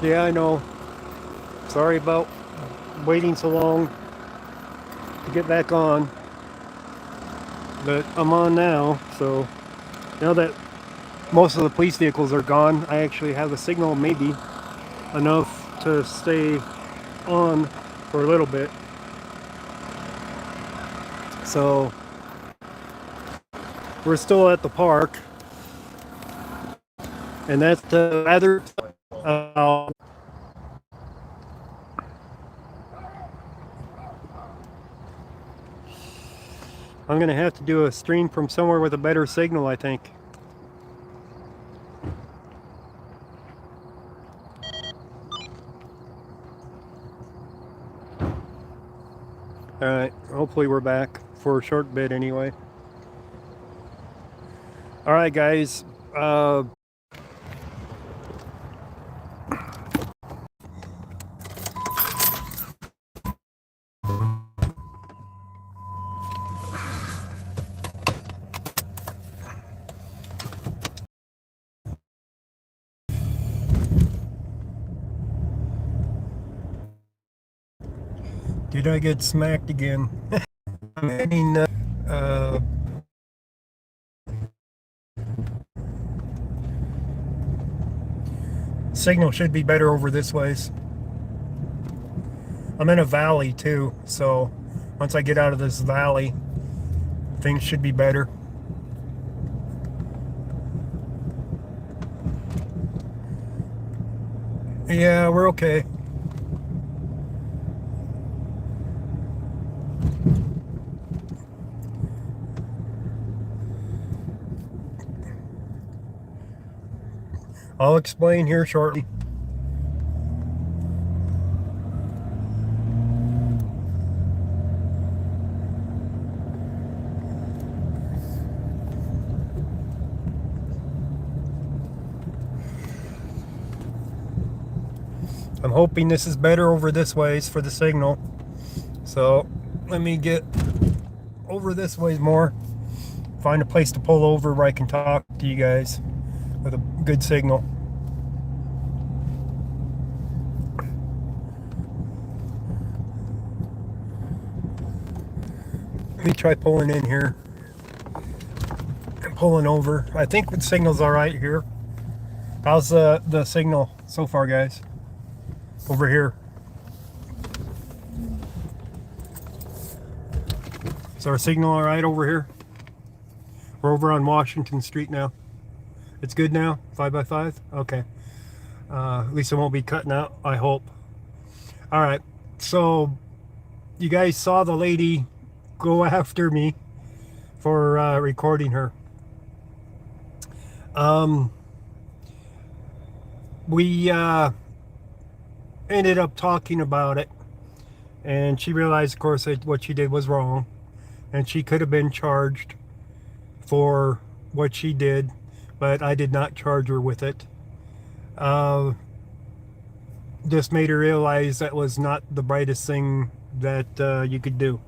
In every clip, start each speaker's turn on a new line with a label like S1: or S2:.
S1: Yeah, I know. Sorry about waiting so long to get back on, but I'm on now. So now that most of the police vehicles are gone, I actually have a signal, maybe enough to stay on for a little bit. So we're still at the park, and that's the rather. Uh, I'm gonna have to do a stream from somewhere with a better signal, I think. All right, hopefully we're back for a short bit anyway. All right, guys. Did I get smacked again? I'm heading. Signal should be better over this ways. I'm in a valley too, so once I get out of this valley, things should be better. Yeah, we're okay. I'll explain here shortly. I'm hoping this is better over this ways for the signal. So let me get over this ways more. Find a place to pull over where I can talk to you guys with a good signal. Let me try pulling in here and pulling over. I think the signal's all right here. How's the signal so far, guys? Over here. Is our signal all right over here? We're over on Washington Street now. It's good now? 5x5? Okay. At least it won't be cutting out, I hope. All right. So you guys saw the lady go after me for recording her. We ended up talking about it, and she realized, of course, that what she did was wrong, and she could have been charged for what she did, but I did not charge her with it. Just made her realize that was not the brightest thing that you could do.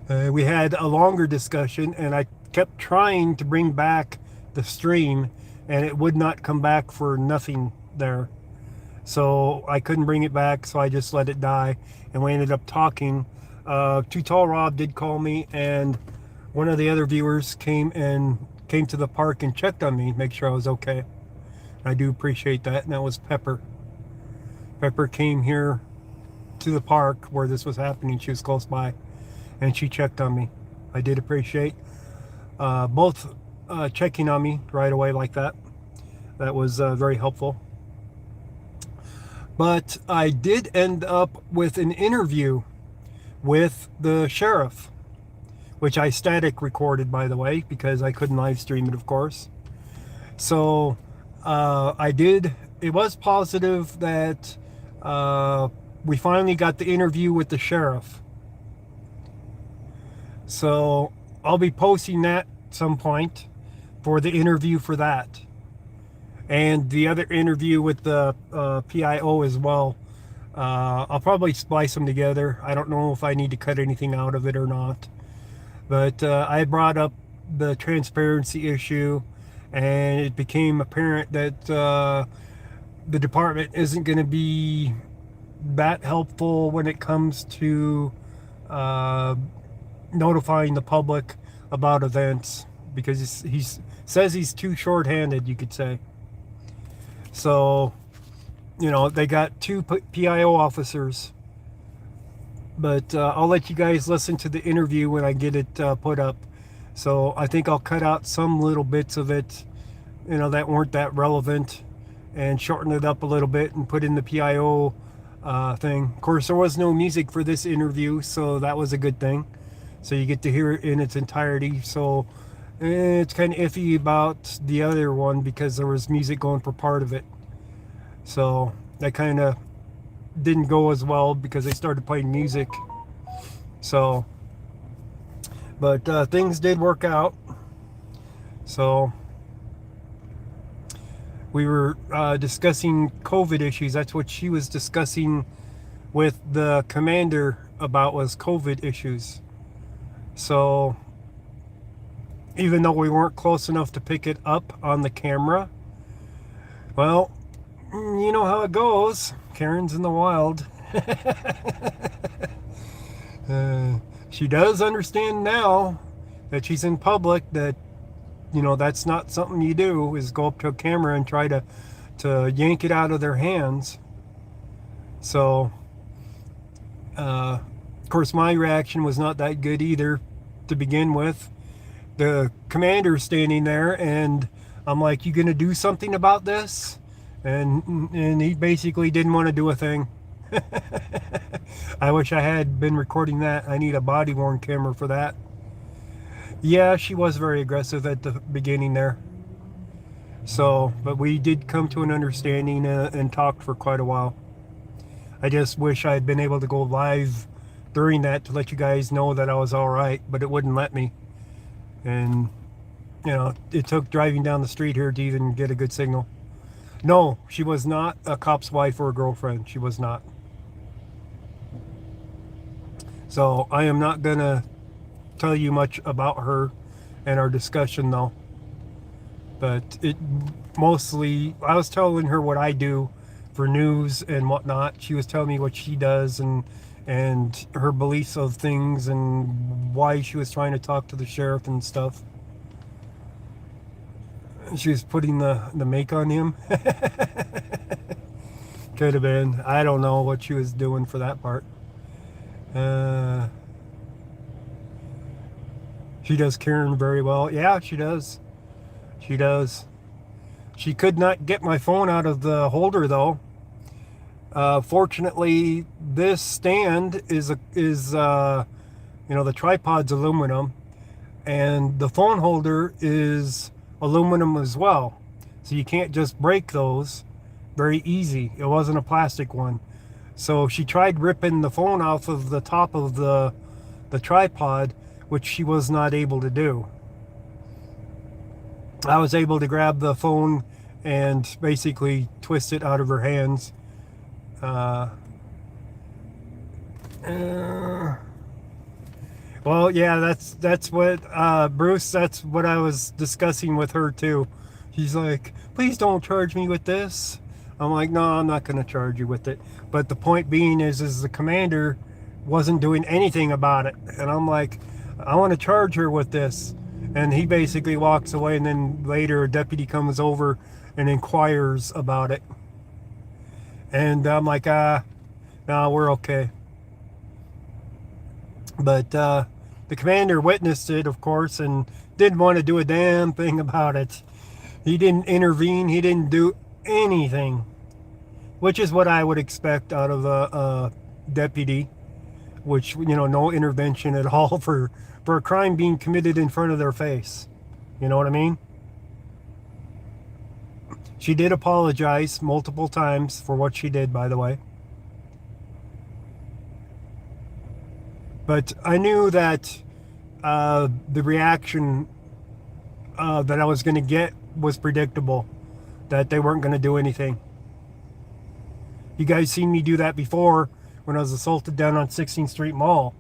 S1: We had a longer discussion, and I kept trying to bring back the stream, and it would not come back for nothing there. So I couldn't bring it back, so I just let it die, and we ended up talking. Too Tall Rob did call me, and one of the other viewers came to the park and checked on me, make sure I was okay. I do appreciate that, and that was Pepper. Pepper came here to the park where this was happening. She was close by, and she checked on me. I did appreciate both checking on me right away like that. That was very helpful. But I did end up with an interview with the sheriff, which I static recorded, by the way, because I couldn't live stream it, of course. So I did. It was positive that we finally got the interview with the sheriff. So I'll be posting that some point for the interview for that. And the other interview with the PIO as well. I'll probably splice them together. I don't know if I need to cut anything out of it or not. But I brought up the transparency issue, and it became apparent that the department isn't going to be that helpful when it comes to uh, notifying the public about events, because says he's too short-handed, you could say. So, they got two PIO officers, but I'll let you guys listen to the interview when I get it put up. So I think I'll cut out some little bits of it, that weren't that relevant, and shorten it up a little bit and put in the PIO thing. Of course, there was no music for this interview, so that was a good thing. So you get to hear it in its entirety. So it's kind of iffy about the other one because there was music going for part of it. So that kind of didn't go as well because they started playing music. So, but things did work out. So we were discussing COVID issues. That's what she was discussing with the commander about, was COVID issues. So even though we weren't close enough to pick it up on the camera, well, you know how it goes. Karen's in the wild. She does understand now that she's in public that, that's not something you do, is go up to a camera and try to yank it out of their hands. So, of course, my reaction was not that good either to begin with. The commander's standing there, and I'm like, you gonna do something about this? And he basically didn't want to do a thing. I wish I had been recording that. I need a body-worn camera for that. Yeah, she was very aggressive at the beginning there. So, but we did come to an understanding and talked for quite a while. I just wish I had been able to go live during that to let you guys know that I was all right, but it wouldn't let me. And, it took driving down the street here to even get a good signal. No, she was not a cop's wife or a girlfriend. She was not. So I am not going to tell you much about her and our discussion, though. But it mostly, I was telling her what I do for news and whatnot. She was telling me what she does and her beliefs of things and why she was trying to talk to the sheriff and stuff. She was putting the make on him. Could have been. I don't know what she was doing for that part. She does Karen very well. Yeah, she does. She does. She could not get my phone out of the holder, though. Fortunately, this stand is the tripod's aluminum, and the phone holder is aluminum as well. So you can't just break those very easy. It wasn't a plastic one. So she tried ripping the phone off of the top of the tripod, which she was not able to do. I was able to grab the phone and basically twist it out of her hands. Well, yeah, that's what Bruce, that's what I was discussing with her too. She's like, please don't charge me with this. I'm like, no, I'm not going to charge you with it. But the point being is the commander wasn't doing anything about it. And I'm like, I want to charge her with this. And he basically walks away, and then later a deputy comes over and inquires about it. And I'm like, no, we're okay. But the commander witnessed it, of course, and didn't want to do a damn thing about it. He didn't intervene. He didn't do anything, which is what I would expect out of a deputy, which, no intervention at all for a crime being committed in front of their face. You know what I mean? She did apologize multiple times for what she did, by the way. But I knew that the reaction that I was going to get was predictable, that they weren't going to do anything. You guys seen me do that before when I was assaulted down on 16th Street Mall.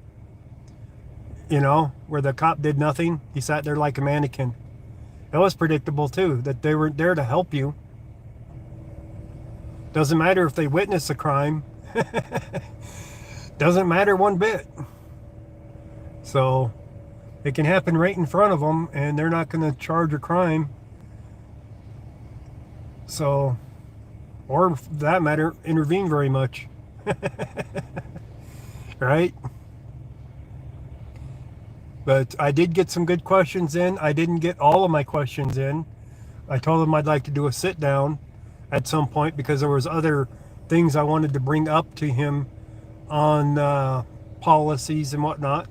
S1: Where the cop did nothing. He sat there like a mannequin. It was predictable too, that they weren't there to help you. Doesn't matter if they witness a crime. Doesn't matter one bit. So it can happen right in front of them, and they're not going to charge a crime. So, or for that matter, intervene very much. Right? But I did get some good questions in. I didn't get all of my questions in. I told them I'd like to do a sit down at some point because there was other things I wanted to bring up to him on policies and whatnot.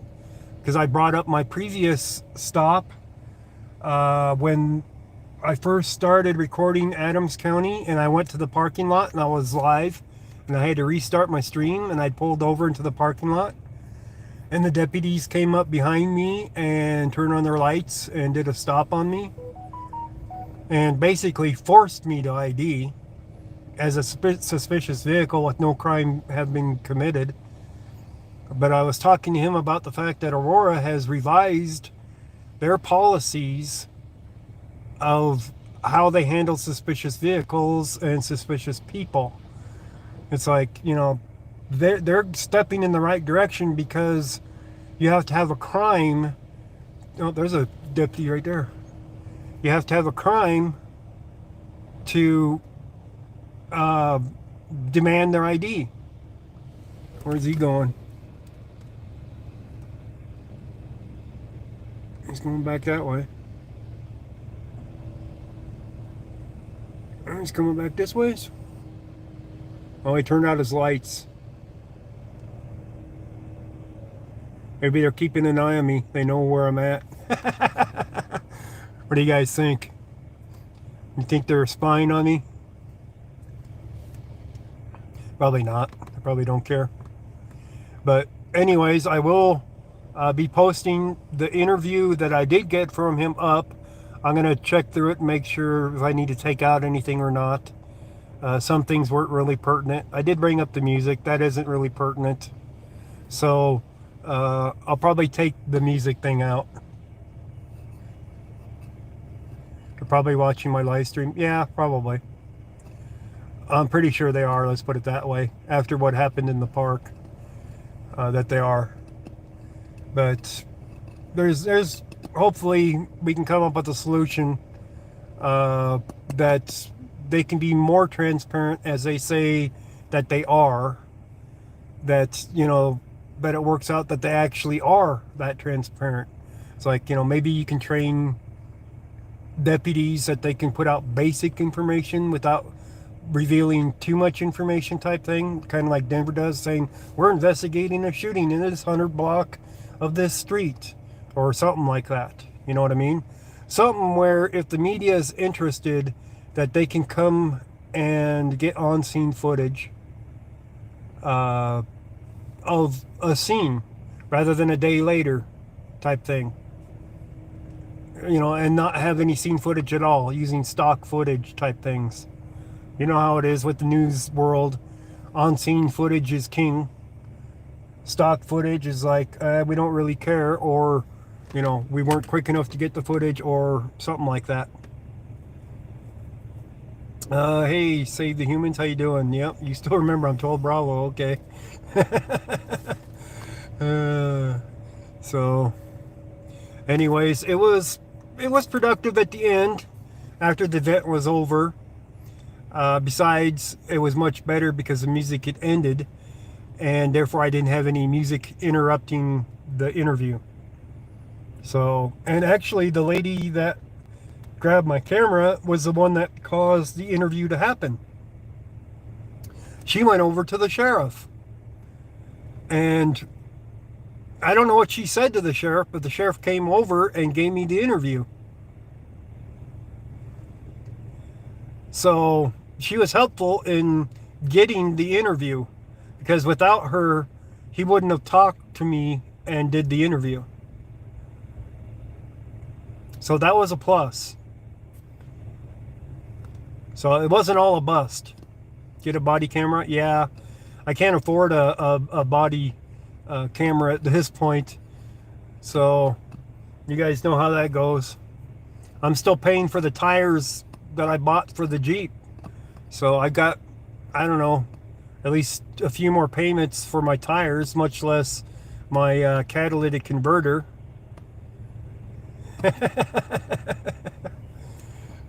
S1: Because I brought up my previous stop when I first started recording Adams County, and I went to the parking lot and I was live, and I had to restart my stream, and I pulled over into the parking lot, and the deputies came up behind me and turned on their lights and did a stop on me and basically forced me to ID as a suspicious vehicle with no crime have been committed. But I was talking to him about the fact that Aurora has revised their policies of how they handle suspicious vehicles and suspicious people. It's like, you know, they're stepping in the right direction because you have to have a crime. Oh, there's a deputy right there. You have to have a crime to demand their ID. Where's he going? He's going back that way. He's coming back this way. Oh, he turned out his lights. Maybe they're keeping an eye on me. They know where I'm at. What do you guys think? You think they're spying on me? Probably not. I probably don't care. But anyways, I will be posting the interview that I did get from him up. I'm going to check through it and make sure if I need to take out anything or not. Some things weren't really pertinent. I did bring up the music. That isn't really pertinent. So I'll probably take the music thing out. They're probably watching my live stream. Yeah, probably. I'm pretty sure they are, let's put it that way. After what happened in the park, that they are. But there's hopefully we can come up with a solution that they can be more transparent as they say that they are. That, you know, that it works out that they actually are that transparent. It's like, you know, maybe you can train deputies that they can put out basic information without revealing too much information type thing, kind of like Denver does, saying we're investigating a shooting in this 100 block of this street or something like that. You know what I mean? Something where if the media is interested, that they can come and get on-scene footage of a scene rather than a day later type thing. You know, and not have any scene footage at all, using stock footage type things. You know how it is with the news world. On-scene footage is king. Stock footage is like, we don't really care, or, you know, we weren't quick enough to get the footage, or something like that. Hey, Save the Humans, how you doing? Yep, you still remember I'm 12 Bravo, okay. So, anyways, it was productive at the end, after the event was over. Besides, it was much better because the music had ended, and therefore I didn't have any music interrupting the interview. So, and actually the lady that grabbed my camera was the one that caused the interview to happen. She went over to the sheriff, and I don't know what she said to the sheriff, but the sheriff came over and gave me the interview. So she was helpful in getting the interview, because without her, he wouldn't have talked to me and did the interview. So that was a plus. So it wasn't all a bust. Get a body camera? Yeah, I can't afford a body camera at this point. So you guys know how that goes. I'm still paying for the tires that I bought for the Jeep. So I got I don't know, at least a few more payments for my tires, much less my catalytic converter.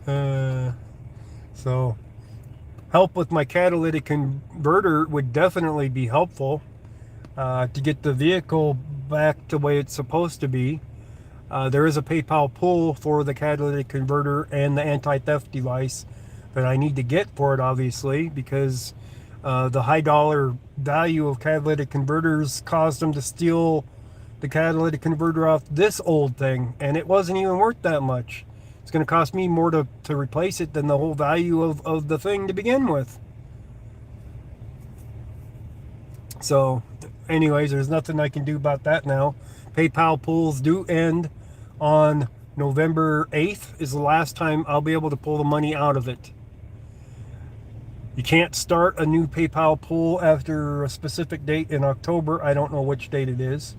S1: uh, so help with my catalytic converter would definitely be helpful to get the vehicle back the way it's supposed to be. There is a PayPal pull for the catalytic converter and the anti-theft device that I need to get for it, obviously, because the high dollar value of catalytic converters caused them to steal the catalytic converter off this old thing, and it wasn't even worth that much. It's going to cost me more to replace it than the whole value of the thing to begin with. So anyways, there's nothing I can do about that now. PayPal pulls do end on November 8th is the last time I'll be able to pull the money out of it. You can't start a new PayPal pull after a specific date in October. I don't know which date it is,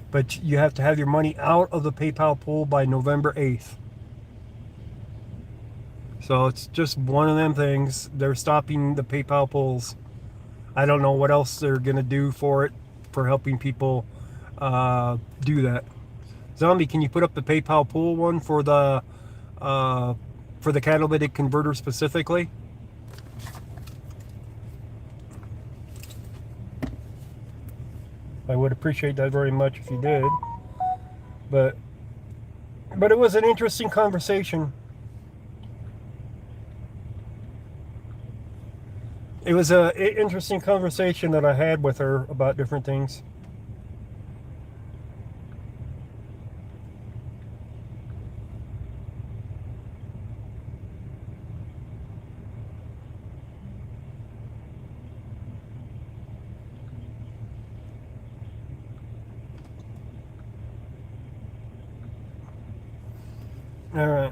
S1: but you have to have your money out of the PayPal pull by November 8th. So it's just one of them things. They're stopping the PayPal pulls. I don't know what else they're going to do for it, for helping people do that. Zombie, can you put up the PayPal pull one for the catalytic converter specifically? I would appreciate that very much if you did. But it was an interesting conversation. It was an interesting conversation that I had with her about different things. All right.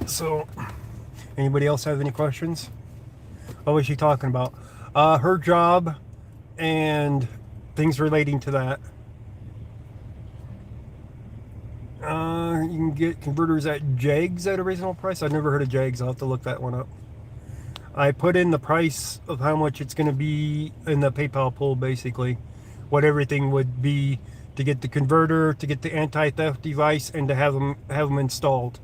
S1: So, anybody else have any questions? What was she talking about? Her job and things relating to that. You can get converters at Jags at a reasonable price. I've never heard of Jags. I'll have to look that one up. I put in the price of how much it's going to be in the PayPal pull, basically. What everything would be to get the converter, to get the anti-theft device, and to have them installed.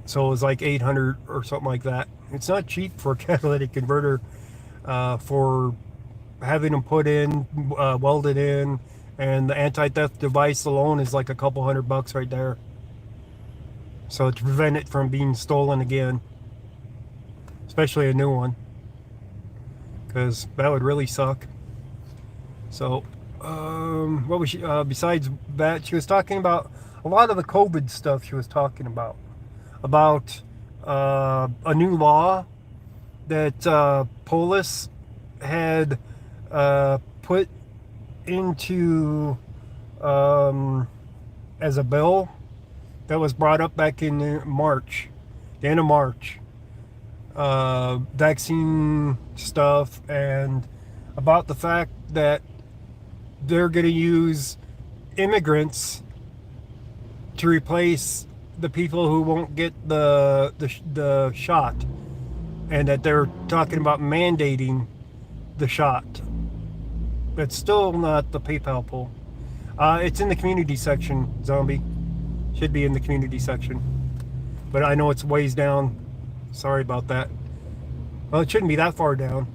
S1: So it was like 800 or something like that. It's not cheap for a catalytic converter for having them put in, welded in, and the anti-theft device alone is like a couple $100 right there. So to prevent it from being stolen again, especially a new one, because that would really suck. So what was she, besides that, she was talking about a lot of the COVID stuff. She was talking about a new law that Polis had put into as a bill that was brought up back in March, the end of March. Vaccine stuff, and about the fact that they're going to use immigrants to replace the people who won't get the shot, and that they're talking about mandating the shot. That's still not the PayPal pull. It's in the community section, Zombie. Should be in the community section, but I know it's ways down. Sorry about that. Well, it shouldn't be that far down.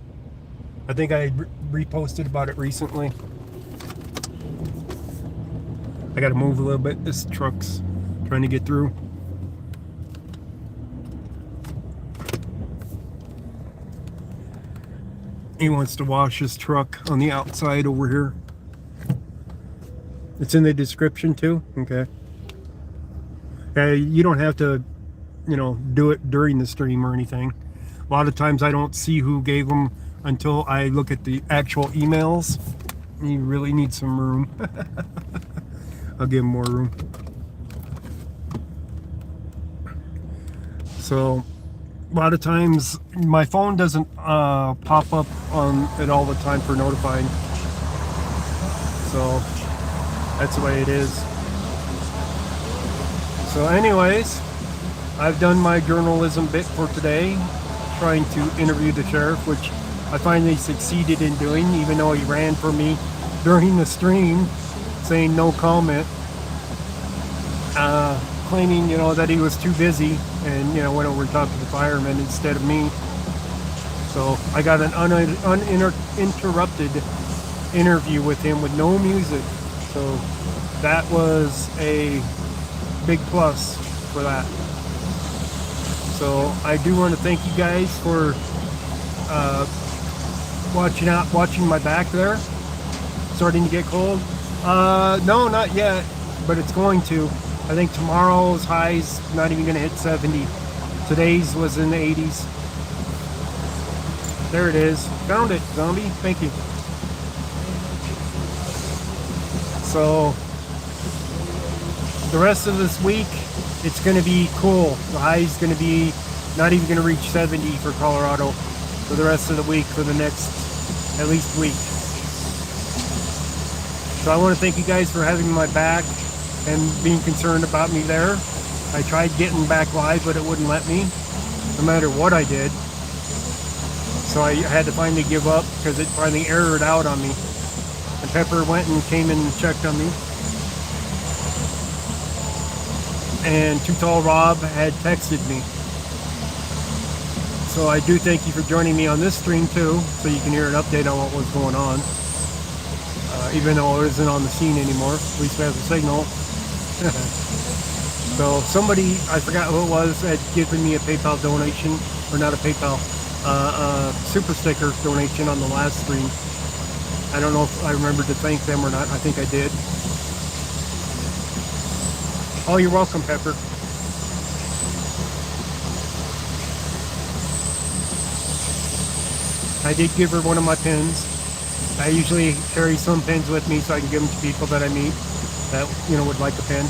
S1: I think I reposted about it recently. I gotta move a little bit. This truck's trying to get through. He wants to wash his truck on the outside over here. It's in the description too? Okay. You don't have to, do it during the stream or anything. A lot of times I don't see who gave them until I look at the actual emails. You really need some room. I'll give him more room. So a lot of times my phone doesn't pop up on it all the time for notifying. So that's the way it is. So anyways, I've done my journalism bit for today, trying to interview the sheriff, which I finally succeeded in doing, even though he ran for me during the stream, saying no comment, claiming, that he was too busy, and, went over to talk to the firemen instead of me. So I got an uninterrupted interview with him with no music. So that was a big plus for that. So I do want to thank you guys for watching my back there. Starting to get cold. No, not yet, but it's going to. I think tomorrow's high's not even going to hit 70. Today's was in the 80s. There it is. Found it, zombie. Thank you. So the rest of this week, it's going to be cool. The high's going to be not even going to reach 70 for Colorado for the rest of the week, for the next at least week. So I want to thank you guys for having my back and being concerned about me there. I tried getting back live, but it wouldn't let me, no matter what I did. So I had to finally give up because it finally errored out on me. And Pepper went and came and checked on me. And Too Tall Rob had texted me. So I do thank you for joining me on this stream too, so you can hear an update on what was going on. Even though it isn't on the scene anymore, at least we have the signal. So somebody, I forgot who it was, had given me a PayPal donation, or not a PayPal, super sticker donation on the last stream. I don't know if I remembered to thank them or not. I think I did. Oh, you're welcome, Pepper. I did give her one of my pins. I usually carry some pins with me so I can give them to people that I meet that, would like a pin.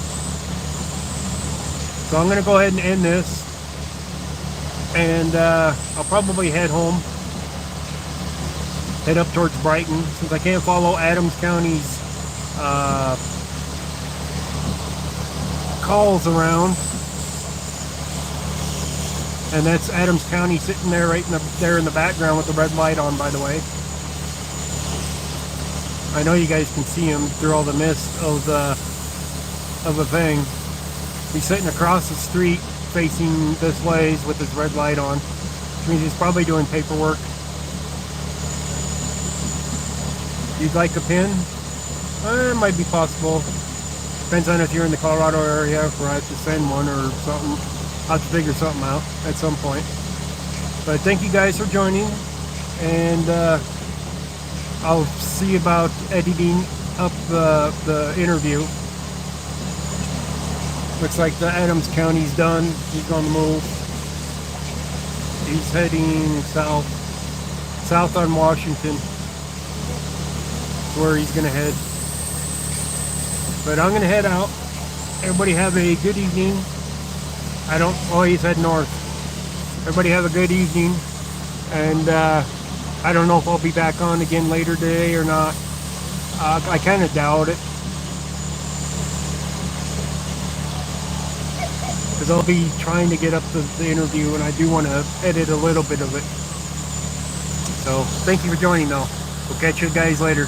S1: So I'm going to go ahead and end this. And I'll probably head home. Head up towards Brighton. Since I can't follow Adams County's calls around. And that's Adams County sitting there right there in the background with the red light on, by the way. I know you guys can see him through all the mist of the thing. He's sitting across the street facing this way with his red light on, which means he's probably doing paperwork. You'd like a pin? It might be possible. Depends on if you're in the Colorado area, or I have to send one or something. I'll have to figure something out at some point. But thank you guys for joining, and I'll see about editing up the interview. Looks like the Adams County's done. He's on the move. He's heading south on Washington. That's where he's gonna head. But I'm gonna head out. Everybody have a good evening. He's heading north. Everybody have a good evening. And I don't know if I'll be back on again later today or not. I kind of doubt it. Because I'll be trying to get up the interview, and I do want to edit a little bit of it. So thank you for joining though. We'll catch you guys later.